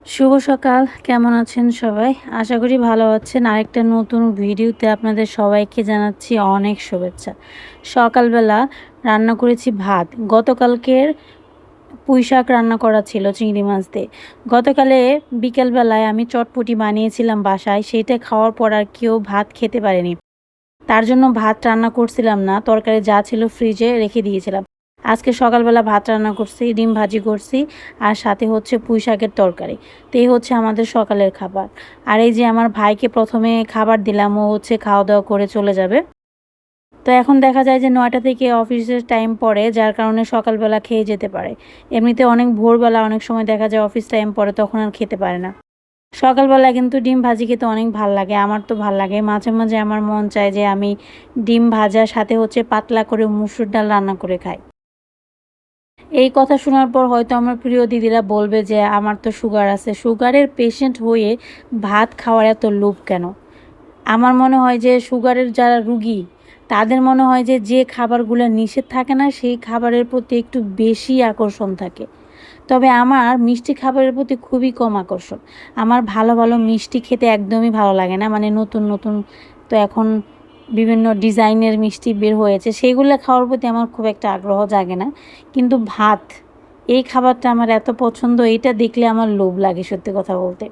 শুভ সকাল। কেমন আছেন সবাই? আশা করি ভালো আছেন। আরেকটা নতুন ভিডিওতে আপনাদের সবাইকে জানাচ্ছি অনেক শুভেচ্ছা। সকালবেলা রান্না করেছি ভাত। গতকালকের পুঁইশাক রান্না করা ছিল চিংড়ি মাছ দিয়ে। গতকালে বিকেলবেলায় আমি চটপটি বানিয়েছিলাম বাসায়। সেইটা খাওয়ার পর আর কেউ ভাত খেতে পারেনি। তার জন্য ভাত রান্না করছিলাম না। তরকারি যা ছিল ফ্রিজে রেখে দিয়েছিলাম। আজকে সকালবেলা ভাত রান্না করছি, ডিম ভাজি করছি আর সাথে হচ্ছে পুঁই শাকের তরকারি। তো এই হচ্ছে আমাদের সকালের খাবার। আর এই যে আমার ভাইকে প্রথমে খাবার দিলাম, ও হচ্ছে খাওয়া-দাওয়া করে চলে যাবে। তো এখন দেখা যায় যে ৯টা থেকে অফিসের টাইম পড়ে, যার কারণে সকালবেলা খেয়ে যেতে পারে। এমনিতে অনেক ভোরবেলা অনেক সময় দেখা যায় অফিস টাইম পড়ে, তখন আর খেতে পারে না। সকালবেলা কিন্তু ডিম ভাজি খেতে অনেক ভাল লাগে। আমার তো ভাল লাগে। মাঝে, মাঝে আমার মন চায় যে আমি ডিম ভাজার সাথে হচ্ছে পাতলা করে মুসুর ডাল রান্না করে খাই। এই কথা শোনার পর হয়তো আমার প্রিয় দিদিরা বলবে যে আমার তো সুগার আছে। সুগারের পেশেন্ট হয়ে ভাত খাওয়ার এত লোভ কেন? আমার মনে হয় যে সুগারের যারা রুগী, তাদের মনে হয় যে, যে খাবারগুলো নিষেধ থাকে না, সেই খাবারের প্রতি একটু বেশি আকর্ষণ থাকে। তবে আমার মিষ্টি খাবারের প্রতি খুবই কম আকর্ষণ। আমার ভালো, ভালো মিষ্টি খেতে একদমই ভালো লাগে না। মানে নতুন, নতুন তো এখন বিভিন্ন ডিজাইনের মিষ্টি বের হয়েছে। সেইগুলো খাওয়ার প্রতি আমার খুব একটা আগ্রহ জাগে না। কিন্তু ভাত, এই খাবারটা আমার এত পছন্দ, এইটা দেখলে আমার লোভ লাগে সত্যি কথা বলতে।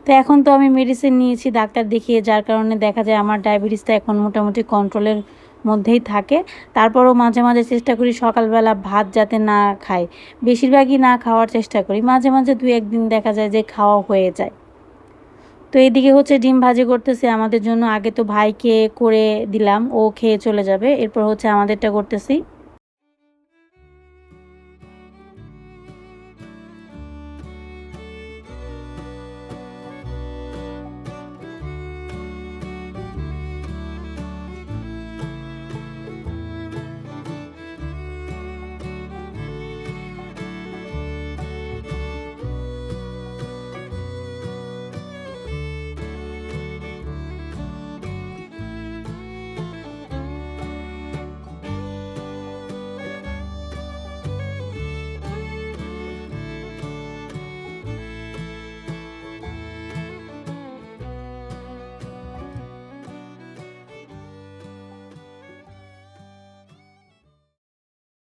তো এখন তো আমি মেডিসিন নিয়েছি ডাক্তার দেখিয়ে, যার কারণে দেখা যায় আমার ডায়াবেটিসটা এখন মোটামুটি কন্ট্রোলের মধ্যেই থাকে। তারপরও মাঝে, মাঝে চেষ্টা করি সকালবেলা ভাত যাতে না খাই। বেশিরভাগই না খাওয়ার চেষ্টা করি। মাঝে, মাঝে ২-১ দিন দেখা যায় যে খাওয়া হয়ে যায়। তো এইদিকে হচ্ছে ডিম ভাজি করতেছি আমাদের জন্য। আগে তো ভাইকে করে দিলাম, ও খেয়ে চলে যাবে। এরপর হচ্ছে আমাদেরটা করতেছি।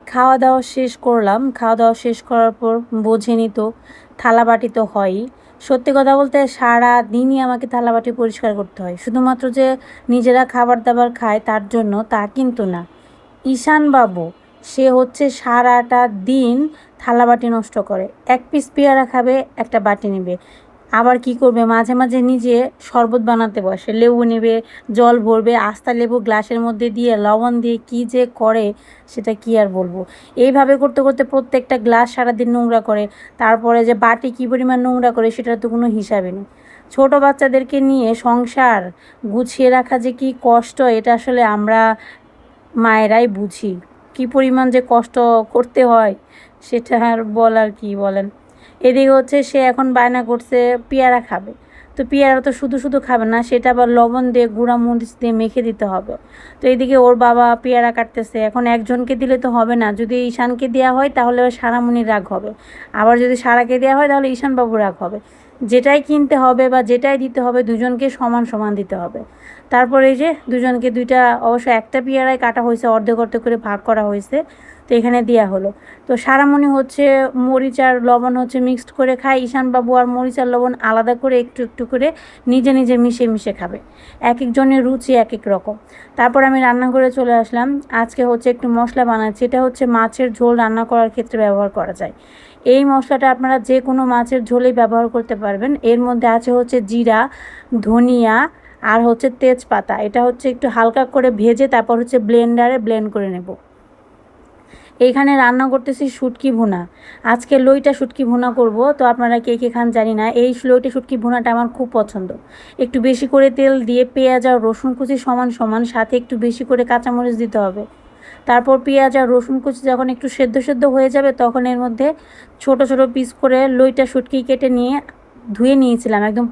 খাওয়া-দাওয়া শেষ করলাম। খাওয়া-দাওয়া শেষ করার পর বোঝেনই তো, থালাবাটি তো হয়ই। সত্যি কথা বলতে সারাদিনই আমাকে থালাবাটি পরিষ্কার করতে হয়। শুধুমাত্র যে নিজেরা খাবার-দাবার খায় তার জন্য তা কিন্তু না। ঈশান বাবু, সে হচ্ছে সারাটা দিন থালাবাটি নষ্ট করে। ১ পিস পেয়ারা খাবে, একটা বাটি নিবে। আবার কি করবে, মাঝে, মাঝে নিজে শরবত বানাতে বসে। লেবু নেবে, জল ভরবে, আস্তা লেবু গ্লাসের মধ্যে দিয়ে লবণ দিয়ে কী যে করে সেটা কি আর বলবো। এইভাবে করতে, করতে প্রত্যেকটা গ্লাস সারাদিন নোংরা করে। তারপরে যে বাটি কী পরিমাণ নোংরা করে সেটার তো কোনো হিসাবই নেই। ছোট বাচ্চাদেরকে নিয়ে সংসার গুছিয়ে রাখা যে কী কষ্ট, এটা আসলে আমরা মায়েরাই বুঝি। কী পরিমাণ যে কষ্ট করতে হয় সেটা আর বলার কি বলেন। এদিকে হচ্ছে সে এখন বায়না করছে পেয়ারা খাবে। তো পেয়ারা তো শুধু, শুধু খাবে না, সেটা আবার লবণ দিয়ে গুঁড়া মরিচ দিয়ে মেখে দিতে হবে। তো এইদিকে ওর বাবা পেয়ারা কাটতেছে। এখন একজনকে দিলে তো হবে না। যদি ঈশানকে দেওয়া হয় তাহলে সারামণির রাগ হবে। আবার যদি সারাকে দেওয়া হয় তাহলে ঈশান বাবুর রাগ হবে। যেটাই কিনতে হবে বা যেটাই দিতে হবে দুজনকে সমান, সমান দিতে হবে। তারপরে এই যে দুজনকে ২ টা, অবশ্য একটা পেয়ারাই কাটা হয়েছে, অর্ধেক, অর্ধেক করে ভাগ করা হয়েছে। তো এখানে দেয়া হলো। তো সারামণি হচ্ছে মরিচ আর লবণ হচ্ছে মিক্সড করে খায়। ঈশানবাবু আর মরিচ আর লবণ আলাদা করে একটু, একটু করে নিজে, নিজে মিশিয়ে, মিশিয়ে খাবে। একেকজনের রুচি একেক রকম। তারপর আমি রান্নাঘরে চলে আসলাম। আজকে হচ্ছে একটু মশলা বানাচ্ছি। এটা হচ্ছে মাছের ঝোল রান্না করার ক্ষেত্রে ব্যবহার করা যায়। এই মশলাটা আপনারা যে কোনো মাছের ঝোলেই ব্যবহার করতে পারবেন। এর মধ্যে আছে হচ্ছে জিরা, ধনিয়া আর হচ্ছে তেজপাতা। এটা হচ্ছে একটু হালকা করে ভেজে তারপর হচ্ছে ব্লেন্ডারে ব্লেন্ড করে নেব। এইখানে রান্না করতেছি শুটকি ভুনা। আজকে লইটা শুটকি ভুনা করব। তো আপনারা কে কে খান জানি না। এই লইটা শুটকি ভুনাটা আমার খুব পছন্দ। একটু বেশি করে তেল দিয়ে পেঁয়াজ আর রসুন কুচি সমান, সমান, সাথে একটু বেশি করে কাঁচামরিচ দিতে হবে। তারপর পেঁয়াজ আর রসুন কুচি যখন একটু সেদ্ধ, সেদ্ধ হয়ে যাবে তখন এর মধ্যে ছোট, ছোট পিস করে লইটা শুটকি কেটে নিয়ে ধুয়ে নিয়েছিলাম একদম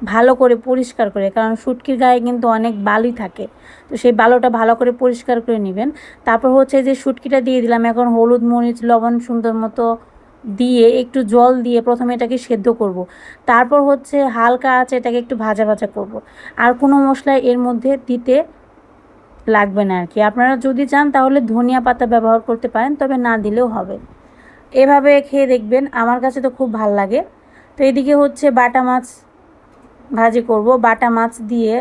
ভালো করে পরিষ্কার করে। কারণ শুটকির গায়ে কিন্তু অনেক বালি থাকে। তো সেই বালুটা ভালো করে পরিষ্কার করে নেবেন। তারপর হচ্ছে যে শুটকিটা দিয়ে দিলাম। এখন হলুদ, মরিচ, লবণ সুন্দর মতো দিয়ে একটু জল দিয়ে প্রথমে এটাকে সেদ্ধ করব। তারপর হচ্ছে হালকা আঁচে এটাকে একটু ভাজা ভাজা করব। আর কোনো মশলা এর মধ্যে দিতে লাগবে না আর কি। আপনারা যদি চান তাহলে ধনিয়া পাতা ব্যবহার করতে পারেন, তবে না দিলেও হবে। এভাবে খেয়ে দেখবেন, আমার কাছে তো খুব ভাল লাগে। তো এদিকে হচ্ছে বাটা মাছ ভাজি করব। বাটা মাছ দিয়ে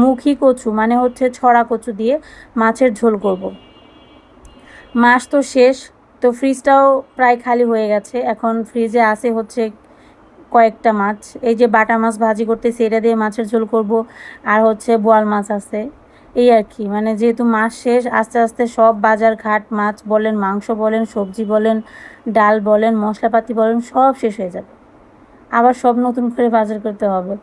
মুখী কচু মানে হচ্ছে ছড়া কচু দিয়ে মাছের ঝোল করব। মাস তো শেষ, তো ফ্রিজটাও প্রায় খালি হয়ে গেছে। এখন ফ্রিজে আছে হচ্ছে কয়েকটা মাছ। এই যে বাটা মাছ ভাজি করতেছি, এটা দিয়ে মাছের ঝোল করব। আর হচ্ছে বোয়াল মাছ আছে, এই আর কি। মানে যেহেতু মাস শেষ, আস্তে আস্তে সব বাজার ঘাট, মাছ বলেন, মাংস বলেন, সবজি বলেন, ডাল বলেন, মশলাপাতি বলেন, সব শেষ হয়ে যাবে। আবার সব নতুন করে বাজার করতে হবে।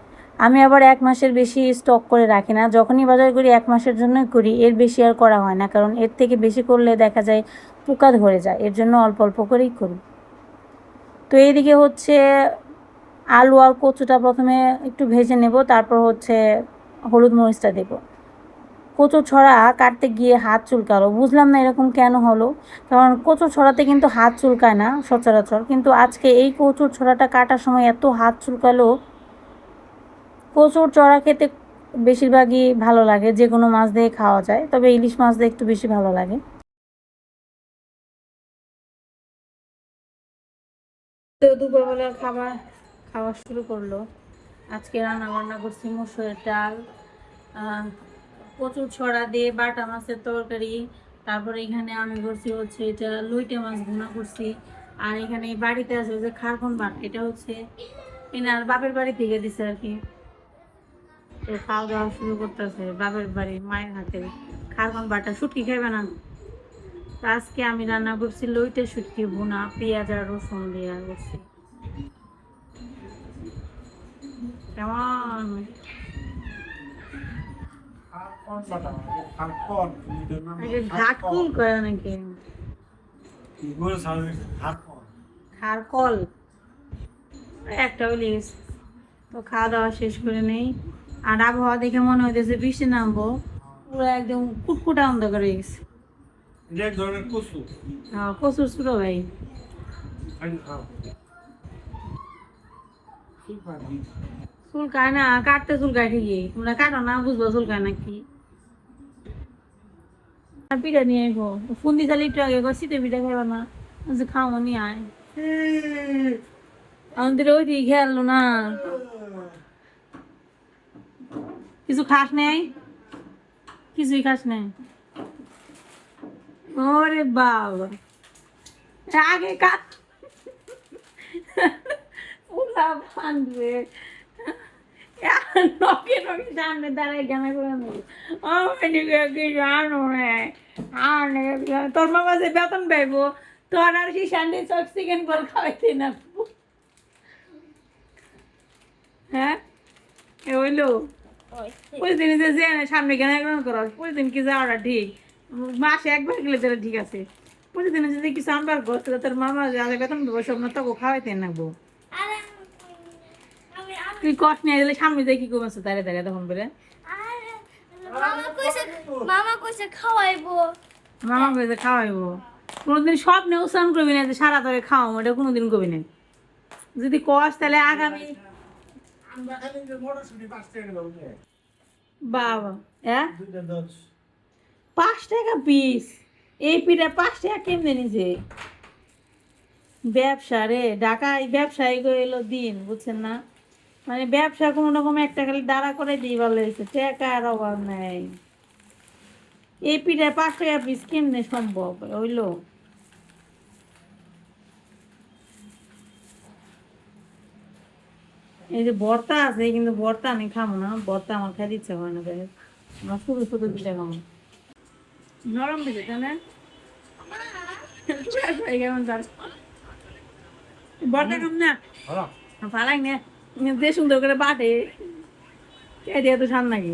আমি আবার 1 মাসের বেশি স্টক করে রাখি না। যখনই বাজার করি 1 মাসের জন্যই করি, এর বেশি আর করা হয় না, কারণ এর থেকে বেশি করলে দেখা যায় পোকা ধরে যায়। এর জন্য অল্প অল্প করেই করি। তো এইদিকে হচ্ছে আলু আর কচুটা প্রথমে একটু ভেজে নেব, তারপর হচ্ছে হলুদ মরিচটা দেব। কচু ছড়া কাটতে গিয়ে হাত চুলকালো, বুঝলাম না এরকম কেন হলো। কারণ কচু ছড়াতে কিন্তু হাত চুলকায় না সচরাচর, কিন্তু আজকে এই কচুর ছড়াটা কাটার সময় এত হাত চুলকালো। কচুর ছড়া খেতে বেশিরভাগই ভালো লাগে, যে কোনো মাছ দিয়ে খাওয়া যায়, তবে ইলিশ মাছ দিয়ে একটু বেশি ভালো লাগে। তো দুপুরবেলা খাওয়া শুরু করলো। আজকে রান্না বান্না করছি মসুরের ডাল, কচুর ছড়া দিয়ে বাটা মাছের তরকারি। তারপরে এখানে আমি করছি হচ্ছে এটা লইটে মাছ ভুনা করছি। আর এখানে বাড়িতে আছে যে খারখন বাট, এটা হচ্ছে এনার বাপের বাড়ি থেকে দিছে আর কি। তো খাওয়া দাওয়া শুরু করতেছে বাপের বাড়ি মায়ের হাতে খারখন বাটা। শুটকি খাইবে না? তো আজকে আমি রান্না করছি লইটে শুটকি ভুনা, পেঁয়াজ আর রসুন দিয়ে করছি। কেমন ঘাটকুল করে নাকি খারকল একটা হইলে গেছে। তো খাওয়া দাওয়া শেষ করে নেই। আর আবহাওয়া দেখে মনে হইতেছে বৃষ্টি নামবো, পুরো একদম কুটকুটা অন্ধকার হয়ে গেছে। হ্যাঁ, কচুর ছোট ভাই। চুলকায় না, কাটতে চুলকায় ঠিকই, তোমরা কাটো না বুঝবো চুলকায় নাকি। আর পিঠা নিয়ে আইবো, ফোন দিয়ে চালি একটু আগে শীতের পিঠা খাইবা না, খাওয়া নিয়ে আয়। আমাদের ওই দিকে খেয়াল না, কিছু খাস নেই, কিছুই খাস নেই। ওরে বাবা, আগে কাট উলা ফানবে নকে নকে সামনে দাঁড়ায় গানা করে নেবে। ও এদিকে কি জানো তোর মামা যে বেতন পাইবো, তোর আর কি সানডে চক চিকেন বল খাওয়াইতে না। হ্যাঁ হইলো প্রতিদিন যে সামনে গানা করা, প্রতিদিন কি যাওয়াটা ঠিক? মাসে একবার গেলে তাহলে ঠিক আছে, প্রতিদিন যদি কিছু আনবার করতে তোর মামা যাদের বেতন দেবো সব না তোকে খাওয়াইতে নাকবো। তুই কষ্ট নিয়ে গেলে সামনে দিয়ে কি করবো দাঁড়িয়ে দাঁড়িয়ে তখন বলে মামা কইছে খাওয়াইবো। কোনোদিন স্বপ্নে উচ্চারণ করবি না যে সারা তোরে খাওয়াবো, এটা কোনোদিন করবি না। যদি কষ্ট তাহলে আগামী বাবা হ্যাঁ 5 টাকা পিস এই পিঠা 5 টাকা কেমনে নিছে? ব্যবসা রে, ঢাকায় ব্যবসায়ী এলো দিন, বুঝছেন না? মানে ব্যবসা কোনো রকম একটা খালি দাঁড়া করে দিয়ে ভালো হয়েছে, টাকার অভাব নেই। এই পিঠা 5 টাকা পিস কেমনে সম্ভব হইলো? এই যে ভর্তা আছে, কিন্তু ভর্তা আমি খাবো না, ভর্তা আমার খাইতে ইচ্ছা হয় না। আমার শুধু শুধু পিঠা খাবো, নরম পিঠা জানে কেমন ভর্তা খাম না, ফালাই না যে সুন্দর করে বাটে কে দিয়ে তো সান নাকি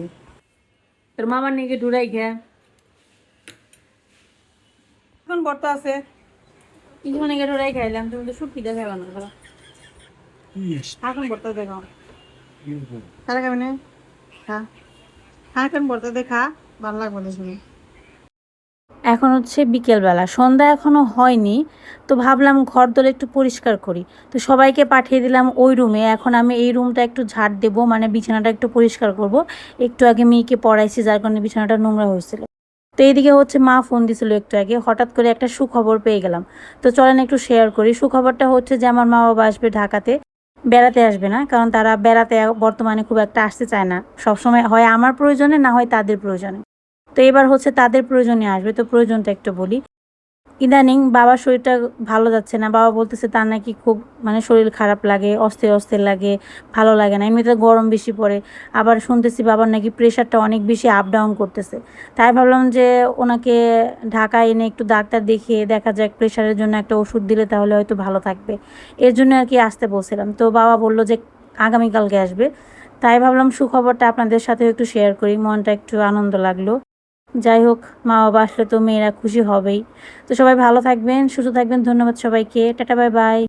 তোর মামার নিয়ে ঢুড়াই খেয়ে এখন ভর্তা আছে কিছুক্ষণ আগে ঢুড়াই খাইলাম। তুমি তো শুটকি দিয়ে খাইবা না, এখন ভর্তা দেখাও তারা খাবি না, খা খা এখন ভর্তা দেখা ভালো লাগবে না শুনে। এখন হচ্ছে বিকেলবেলা, সন্ধ্যা এখনও হয়নি। তো ভাবলাম ঘরদোর একটু পরিষ্কার করি। তো সবাইকে পাঠিয়ে দিলাম ওই রুমে। এখন আমি এই রুমটা একটু ঝাড় দেবো, মানে বিছানাটা একটু পরিষ্কার করব। একটু আগে মেয়েকে পড়াইছি, যার কারণে বিছানাটা নোংরা হয়েছিল। তো এইদিকে হচ্ছে মা ফোন দিছিল একটু আগে, হঠাৎ করে একটা সুখবর পেয়ে গেলাম। তো চলেন একটু শেয়ার করি। সুখবরটা হচ্ছে যে আমার মা বাবা আসবে ঢাকাতে, বেড়াতে আসবে না, কারণ তারা বেড়াতে বর্তমানে খুব একটা আসতে চায় না। সবসময় হয় আমার প্রয়োজনে, না হয় তাদের প্রয়োজনে। তো এবার হচ্ছে তাদের প্রয়োজনে আসবে, তো প্রয়োজনটা একটু বলি। ইদানিং বাবার শরীরটা ভালো যাচ্ছে না। বাবা বলতেছে তার নাকি খুব মানে শরীর খারাপ লাগে, অস্থির অস্থির লাগে, ভালো লাগে না। এমনিতে গরম বেশি পড়ে। আবার শুনতেছি বাবার নাকি প্রেশারটা অনেক বেশি আপ ডাউন করতেছে। তাই ভাবলাম যে ওনাকে ঢাকায় এনে একটু ডাক্তার দেখিয়ে দেখা যাক, প্রেশারের জন্য একটা ওষুধ দিলে তাহলে হয়তো ভালো থাকবে। এর জন্য আর কি আসতে বলছিলাম। তো বাবা বলল যে আগামীকালকে আসবে। তাই ভাবলাম সুখবরটা আপনাদের সাথেও একটু শেয়ার করি, মনটা একটু আনন্দ লাগলো। যাই হোক, মা বাবা আসলে তো মেয়েরা খুশি হবেই। তো সবাই ভালো থাকবেন, সুস্থ থাকবেন। ধন্যবাদ সবাইকে। Tata, bye bye.